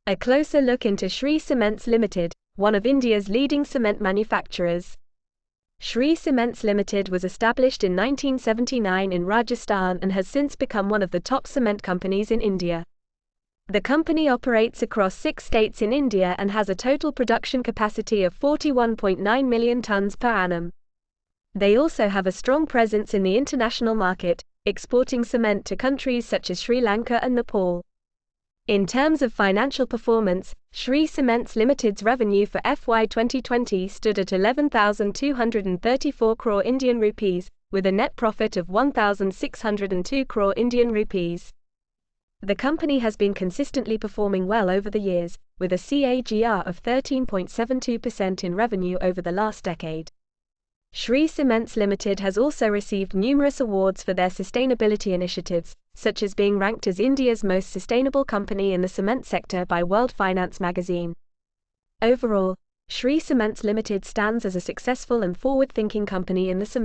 A closer look into Shree Cements Limited, one of India's leading cement manufacturers. Shree Cements Limited was established in 1979 in Rajasthan and has since become one of the top cement companies in India. The company operates across 6 states in India and has a total production capacity of 41.9 million tons per annum. They also have a strong presence in the international market, exporting cement to countries such as Sri Lanka and Nepal. In terms of financial performance, Shree Cements Limited's revenue for FY 2020 stood at 11,234 crore Indian rupees, with a net profit of 1,602 crore Indian rupees. The company has been consistently performing well over the years, with a CAGR of 13.72% in revenue over the last decade. Shree Cements Limited has also received numerous awards for their sustainability initiatives, such as being ranked as India's most sustainable company in the cement sector by World Finance magazine. Overall, Shree Cements Limited stands as a successful and forward-thinking company in the cement